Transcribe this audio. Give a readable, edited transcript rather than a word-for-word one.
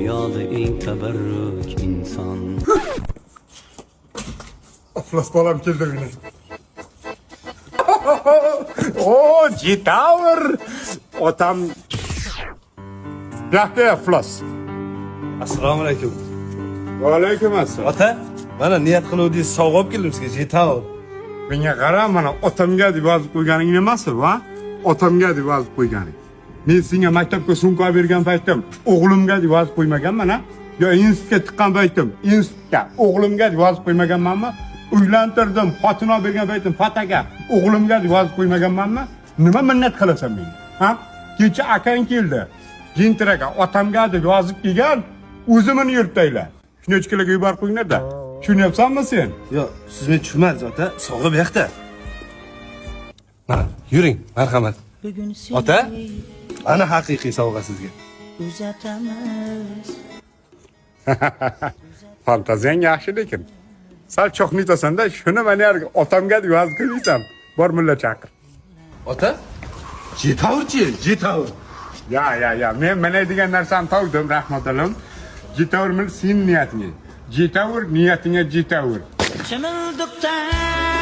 Dünyada eng tabarruk inson. Aflas bolam keldi meni. O, G-Tower. Otam. Yaxshi Aflas. Assalomu alaykum. Va alaykum assalom. Ota, mana niyat qiluvdingiz sovg'a olib keldim sizga G-Tower. Menga qara, mana otamga deb yozib qo'yganing nimasi, va? Otamga deb yozib qo'yganing. Men senga maktabga sumka bergan paytim o'g'limga deb yozib qo'ymaganman, ha? Yo institutga chiqqan paytim institutga o'g'limga deb yozib qo'ymaganmanmi? Uylantirdim, xotin olib bergan paytim Fataga o'g'limga deb yozib qo'ymaganmanmi? Nima minnat qilasan menga? Ha? Kecha akang keldi. Jintraga otamga deb yozib kelgan, o'zimni yurtdaylar. Shuni ichkilarga yuborib qo'yinglar-da. Tushunyapsanmi sen? Yo'q, siz meni tushunmadingiz ota. Sovg'a bu yoqda. Mana, yuring, marhamat. Ota, ana haqiqiy sovg'a sizga. Uzatamiz. Fantaziyang yaxshi lekin. Sal cho'qnitasan-da, shuni mana yerga otamga deb yozib qo'ysan. Bor mulla chaqir. Ota? G-Towerchi, G-Tower. Ya, men mana degan narsani topdim, rahmatulloh. G-Tower men sen niyatingga. G-Tower niyatingga G-Tower. Chimildiqdan